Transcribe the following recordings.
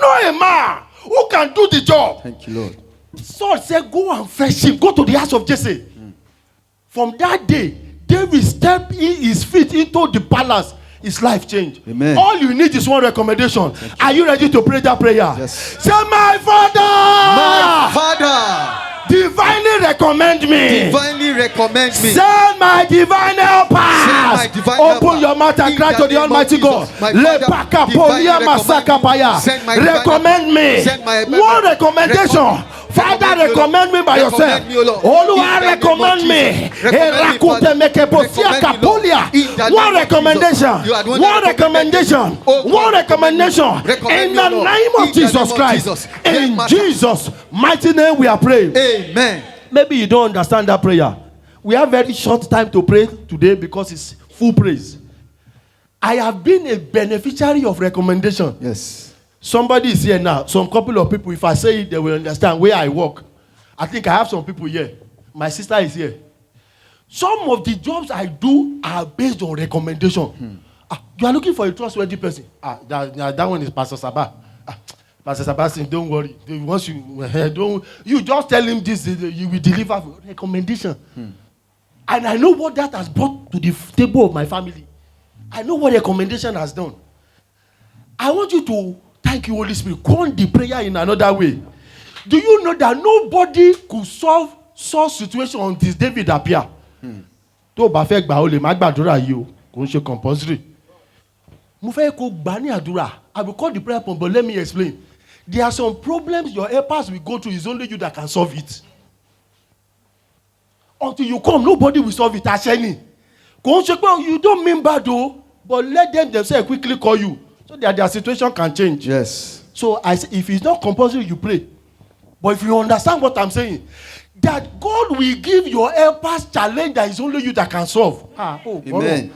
know a man who can do the job. Thank you, Lord. Saul said, go and fetch him. Go to the house of Jesse. From that day, David stepped in his feet into the palace. His life changed. Amen. All you need is one recommendation. Are you ready to pray that prayer? Yes. Say, my Father. My Father. Divinely recommend me. Divinely recommend me. Send my divine helper. My divine Open helper. your mouth and In cry the to the name of Almighty Jesus. God. My Father, divinely Send my divine Recommend me. Send my One recommendation. Father, recommend me by yourself. Oluwa, recommend me. One recommendation. One recommendation. One recommendation. In the name of Jesus Christ. In Jesus' mighty name we are praying. Amen. Maybe you don't understand that prayer. We have very short time to pray today because it's full praise. I have been a beneficiary of recommendation. Yes. Somebody is here now. Some couple of people, if I say it, they will understand where I work. I think I have some people here. My sister is here. Some of the jobs I do are based on recommendation. You are looking for a trustworthy person. That one is Pastor Sabah. Pastor Sebastian, don't worry. Once you just tell him this, you will deliver recommendation. And I know what that has brought to the table of my family. I know what recommendation has done. I want you to thank you, Holy Spirit. Con the prayer in another way. Do you know that nobody could solve situation until David appear? Tó bá fẹ́ gbà ó lè má gbàdúrà yìí o, kò ń ṣe compulsory. Mo fẹ́ kó gbà ní àdúrà. I will call the prayer point, but let me explain. There are some problems your helpers will go through. It's only you that can solve it. Until you come, nobody will solve it. Asheni. You don't mean bad though, but let them themselves quickly call you so that their situation can change. Yes. So I say, if it's not compulsory, you pray. But if you understand what I'm saying, that God will give your helpers challenge that is only you that can solve. Amen. Amen.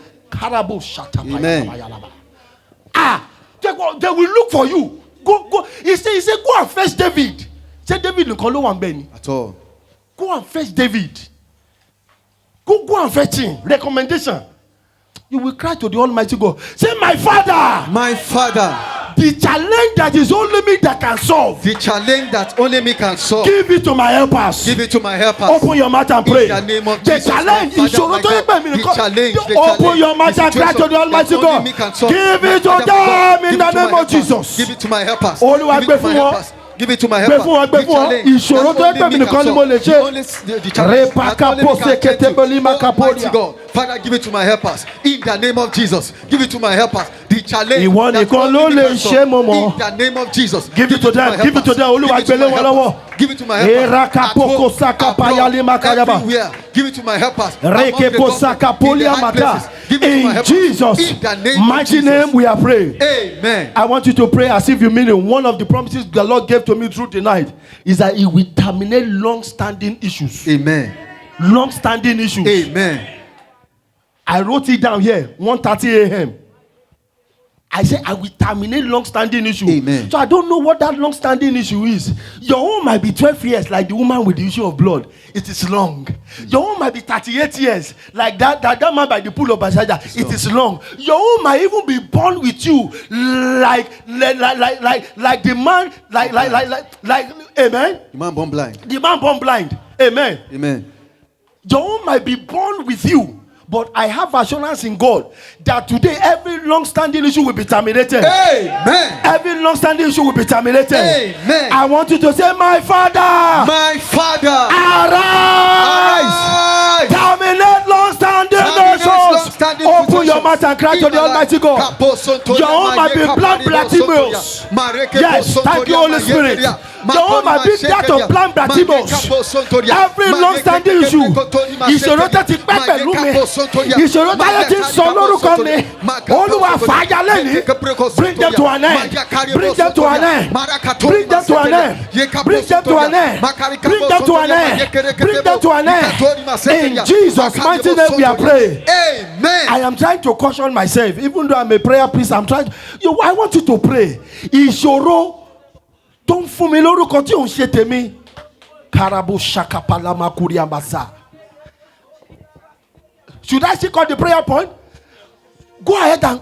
They will look for you. Go. He said, go and fetch David. Say David At all. Go and fetch David. Go and fetch him. Recommendation. You will cry to the Almighty God. Say, my Father. My Father. The challenge that is only me that can solve. The challenge that only me can solve. Give it to my helpers. Give it to my helpers. Open your mouth and pray. In the name of the Jesus. Challenge is Open your mouth and cry to the Almighty God. Give it to them in the name of Jesus. Give it to my helpers. Give it to my helpers. Give it to my helpers. Ìṣòro tó ẹgbẹ́ mi nìkan ni mo lè ṣe. Father, give it to my helpers. In the name of Jesus. Give it to my helpers. The challenge. Ìwọ nìkan ló lè ṣe mo mọ̀. In the name of Jesus. Give it to them. Give it to them. Olúwa gbélé wọn lọ́wọ́. Give it to my helpers. At home, everywhere. Give it to my helpers. In Jesus' mighty name we are praying. Amen. I want you to pray as if you mean it. One of the promises the Lord gave to me through the night is that He will terminate long-standing issues. Amen. Long-standing issues. Amen. I wrote it down here, 1:30 a.m. I said I will terminate long-standing issue. Amen. So I don't know what that long-standing issue is. Your own might be 12 years, like the woman with the issue of blood. It is long. Your own might be 38 years, like that man by the pool of Bethesda. It is long. Your own might even be born with you, like the man, like amen. The man born blind. The man born blind. Amen. Amen. Your own might be born with you. But I have assurance in God that today every long-standing issue will be terminated. Amen. Every long-standing issue will be terminated. Amen. I want you to say, my Father. My Father. Arise. Terminate long-standing issues. Open your mouth and cry to the Almighty God. Your own might be blind Bartimaeus. Yes, thank you, Holy Spirit. Your own might be that of blind Bartimaeus. Every long-standing issue. Ìṣòro tó ti pẹ́ pẹ̀lú mi. Ìṣòro táyé ti ń sọ lórúkọ mi. Olúwa fàájà lẹ́ni. Bring them to an end. Bring them to an end. Bring them to an end. Bring them to an end. Bring them to an end. Bring them to an end. In Jesus' mighty name we are praying. Amen. I am trying to caution myself, even though I'm a prayer priest. I want you to pray. Ìṣòro tó ń fún mi lórúkọ tí ò ń ṣe tèmi. Karabu shakapalama kuriambasa. Should I still call the prayer point? Go ahead and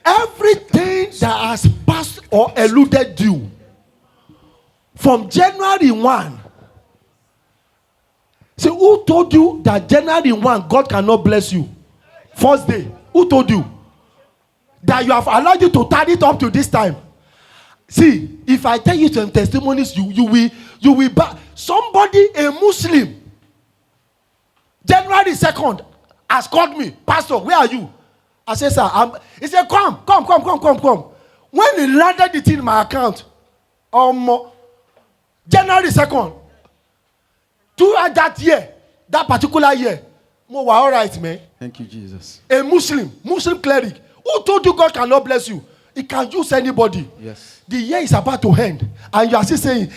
Everything that has passed or eluded you from January 1. See, who told you that January 1 God cannot bless you? First day. Who told you? That you have allowed you to tarry it up to this time. See, if I tell you some testimonies, you will somebody, a Muslim, January 2nd, has called me, Pastor, where are you? I said, sir, he said, come. When he landed it in my account, January 2nd, throughout that year, that particular year, mo wa all right, man. Thank you, Jesus. A Muslim cleric. Who told you God cannot bless you? He can use anybody. Yes. The year is about to end, and you are still saying,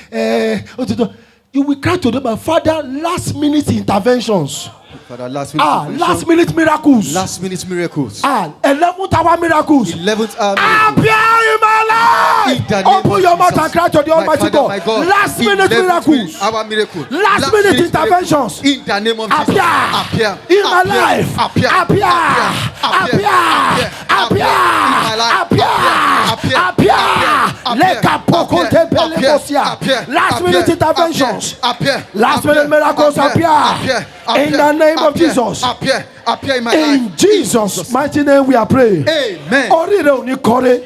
you will cry to them, Father, last minute interventions. Father, last minute last minute miracles. 11th hour miracles. 11th hour Appear in my life. Open your mouth and cry to the Almighty God. Last minute miracles. Last minute interventions. In the name of Jesus. Appear in my life. Last minute interventions. Last minute miracles appear. In the name of Jesus. Appear in my life. In Jesus' mighty name we are praying. Amen.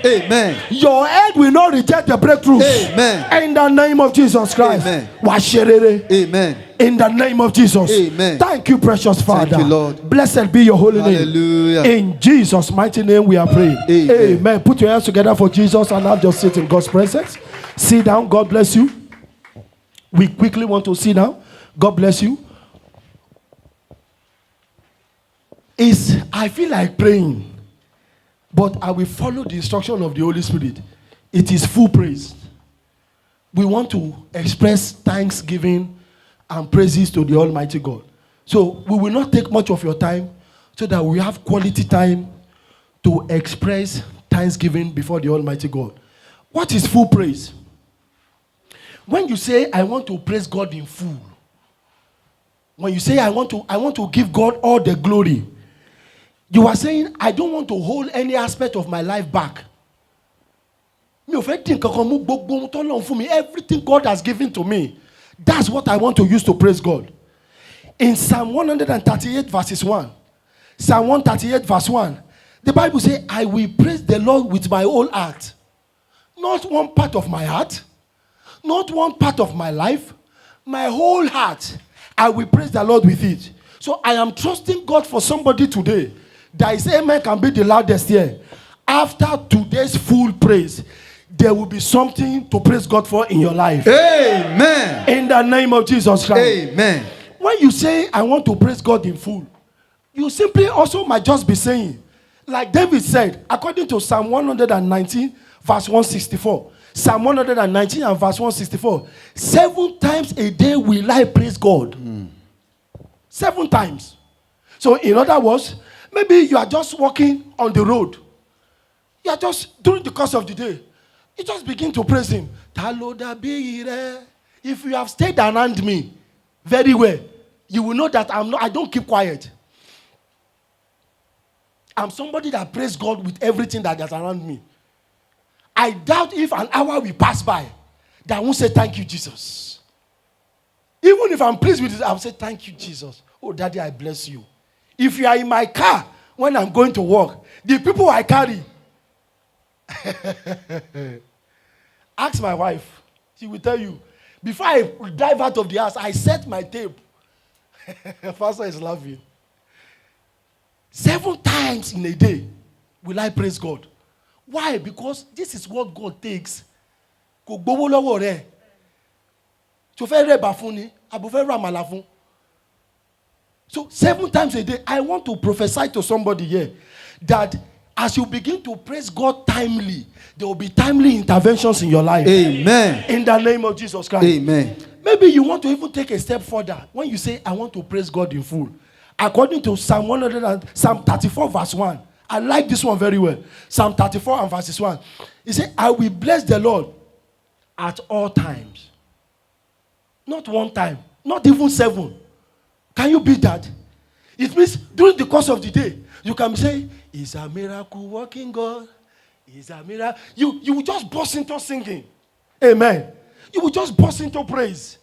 Amen. Your head will not reject the breakthroughs. Amen. In the name of Jesus Christ. Amen. Amen. In the name of Jesus. Amen. Thank you, precious Father. Thank you, Lord. Blessed be your holy Hallelujah. name. In Jesus' mighty name we are praying. Amen. Put your hands together for Jesus and now just sit in God's presence. Sit down. God bless you. We quickly want to sit down. God bless you. I feel like praying, but I will follow the instruction of the Holy Spirit. It is full praise. We want to express thanksgiving and praises to the Almighty God. So we will not take much of your time so that we have quality time to express thanksgiving before the Almighty God. What is full praise? When you say, I want to praise God in full, when you say, I want to give God all the glory, you are saying, I don't want to hold any aspect of my life back. Everything God has given to me, that's what I want to use to praise God. In Psalm 138 verses 1, Psalm 138 verse 1, the Bible says, I will praise the Lord with my whole heart. Not one part of my heart, not one part of my life, my whole heart. I will praise the Lord with it. So I am trusting God for somebody today that his amen can be the loudest here. After today's full praise, there will be something to praise God for in your life. Amen. In the name of Jesus Christ. Amen. When you say, I want to praise God in full, you simply also might just be saying, like David said, according to Psalm 119, verse 164. Psalm 119 and verse 164. 7 times a day will I praise God. 7 times. So in other words, maybe you are just walking on the road. You are just, during the course of the day, you just begin to praise him. If you have stayed around me very well, you will know that I don't keep quiet. I'm somebody that praise God with everything that is around me. I doubt if an hour will pass by that I won't say thank you, Jesus. Even if I'm pleased with it, I'll say thank you, Jesus. Oh, Daddy, I bless you. If you are in my car when I'm going to work, the people I carry, ask my wife. She will tell you. Before I drive out of the house, I set my tape. Pastor is laughing. 7 times in a day will I praise God. Why? Because this is what God takes. So 7 times a day, I want to prophesy to somebody here that as you begin to praise God timely, there will be timely interventions in your life. Amen. In the name of Jesus Christ. Amen. Maybe you want to even take a step further. When you say, I want to praise God in full. According to Psalm 34 verse 1. I like this one very well. Psalm 34 and verses 1. He said, I will bless the Lord at all times. Not one time. Not even 7. Can you beat that? It means during the course of the day, you can say, He's a miracle working God. It's a miracle. You will just burst into singing. Amen. You will just burst into praise.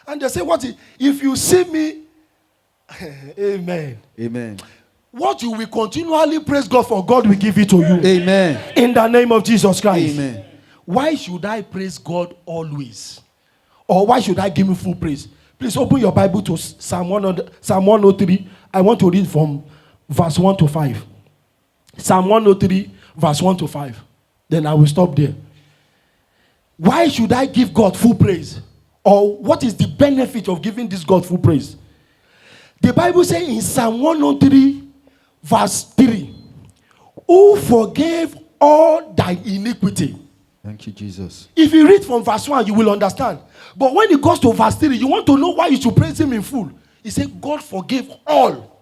And they say, if you see me, amen. Amen. What you will continually praise God for, God will give it to you. Amen. In the name of Jesus Christ. Amen. Why should I praise God always? Or why should I give him full praise? Please open your Bible to Psalm 103. I want to read from verse 1 to 5. Psalm 103, verse 1 to 5. Then I will stop there. Why should I give God full praise? Or what is the benefit of giving this God full praise? The Bible says in Psalm 103, verse 3, who forgave all thy iniquity. Thank you, Jesus. If you read from verse 1, you will understand. But when it goes to verse 3, you want to know why you should praise him in full. He said, God forgave all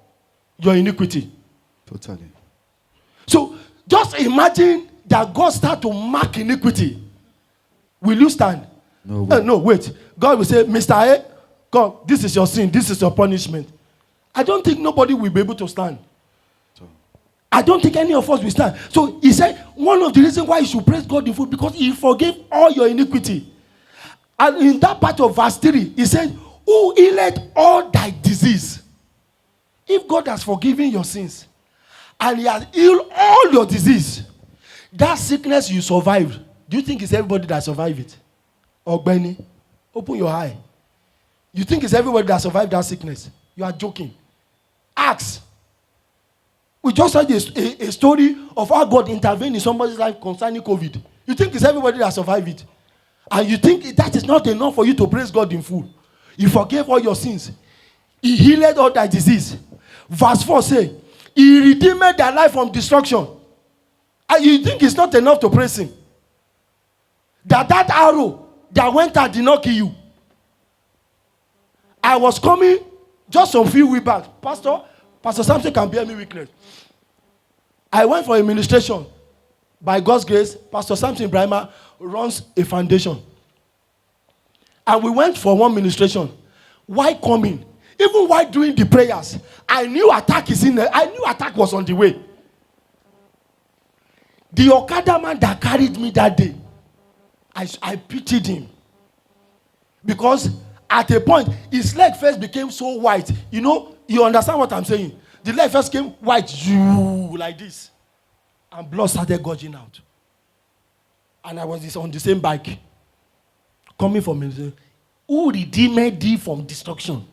your iniquity. Totally. So just imagine that God start to mark iniquity. Will you stand? No. No, wait. God will say, Mr. A, God, this is your sin. This is your punishment. I don't think nobody will be able to stand. I don't think any of us will stand. So he said, one of the reasons why you should praise God in full, because he forgave all your iniquity. And in that part of verse 3, he said, who healed all thy disease. If God has forgiven your sins, and he has healed all your disease, that sickness you survived, do you think it's everybody that survived it? Or Benny, open your eye. You think it's everybody that survived that sickness? You are joking. Ask. We just heard a story of how God intervened in somebody's life concerning COVID. You think it's everybody that survived it? And you think that is not enough for you to praise God in full? He forgave all your sins. He healed all thy disease. Verse 4 says, he redeemed thy life from destruction. And you think it's not enough to praise him? That arrow that went out did not kill you. I was coming just some few weeks back. Pastor Samson can bear me witness. I went for a ministration. By God's grace, Pastor Samson Brahma runs a foundation. And we went for one ministration. Why coming? Even while doing the prayers, I knew attack is in there. I knew attack was on the way. The Okada man that carried me that day, I pitied him. Because at a point, his leg first became so white. You understand what I'm saying? The leg first came white, like this. And blood started gurging out. And I was on the same bike. Coming from him. Who redeemed thee from destruction?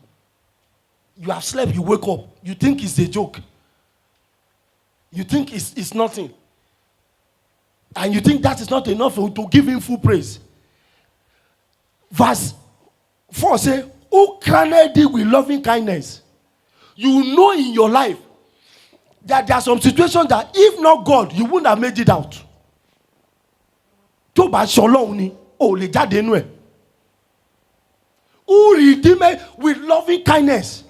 You have slept, you wake up. You think it's a joke. You think it's nothing. And you think that is not enough to give him full praise. Verse 4 says, who crowned thee with loving kindness? You know in your life that there are some situations that if not God, you wouldn't have made it out. Tó bá ṣọlọ́run ni, ó lè jáde nínú ẹ̀. Who redeemed with loving kindness?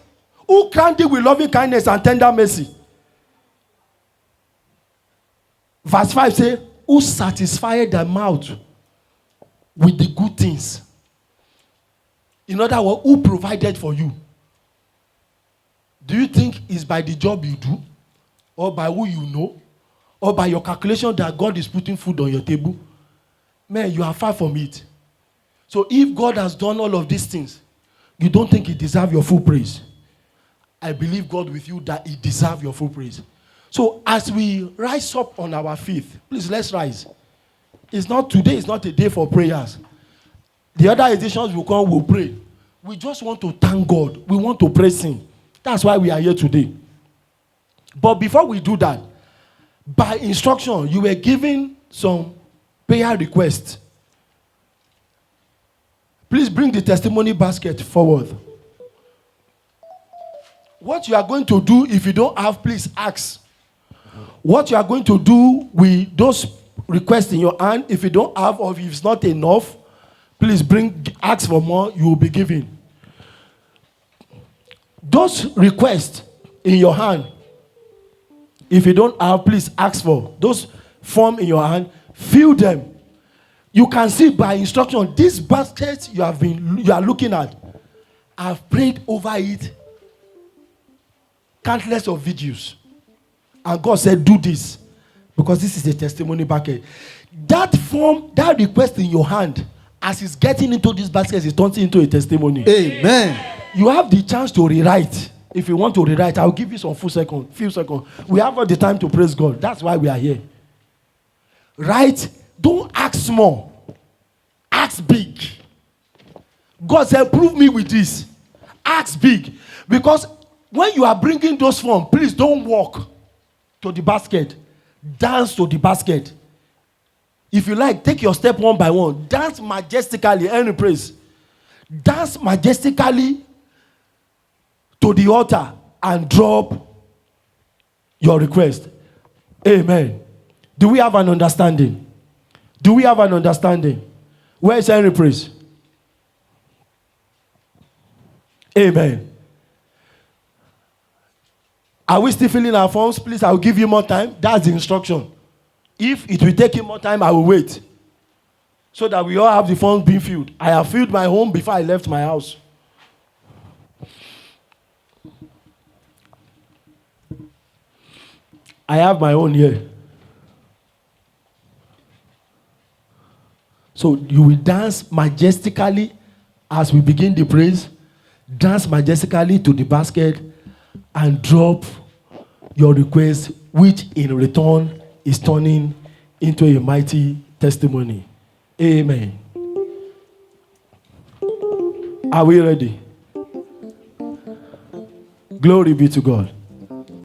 Who crowned thee with loving kindness and tender mercy? Verse 5 says, who satisfied thy mouth with the good things? In other words, who provided for you? Do you think it's by the job you do? Or by who you know? Or by your calculation that God is putting food on your table? Man, you are far from it. So if God has done all of these things, you don't think he deserves your full praise. I believe God with you that he deserves your full praise. So as we rise up on our feet, please let's rise. Today is not a day for prayers. The other editions will come, we'll pray. We just want to thank God. We want to praise him. That's why we are here today. But before we do that, by instruction, you were given some prayer requests. Please bring the testimony basket forward. What you are going to do, if you don't have, please ask. What you are going to do with those requests in your hand, if you don't have or if it's not enough, please ask for more, you will be given. Those requests in your hand, if you don't have, please ask for. Those form in your hand, fill them. You can see by instruction, this basket you are looking at, I've prayed over it countless of videos. And God said, do this. Because this is a testimony basket. That form, that request in your hand, as it's getting into this basket, is turning into a testimony. Amen. You have the chance to rewrite. If you want to rewrite, I'll give you some few seconds. We have all the time to praise God. That's why we are here. Right? Don't ask small. Ask big. God said, prove me with this. Ask big. Because when you are bringing those forms, please don't walk to the basket. Dance to the basket. If you like, take your step one by one. Dance majestically. Any praise. Dance majestically to the altar and drop your request. Amen. Do we have an understanding? Do we have an understanding? Where is Henry praise? Amen. Are we still filling our forms? Please, I will give you more time. That's the instruction. If it will take you more time, I will wait. So that we all have the forms being filled. I have filled my home before I left my house. I have my own here. So you will dance majestically as we begin the praise. Dance majestically to the basket and drop your request, which in return is turning into a mighty testimony. Amen. Are we ready? Glory be to God.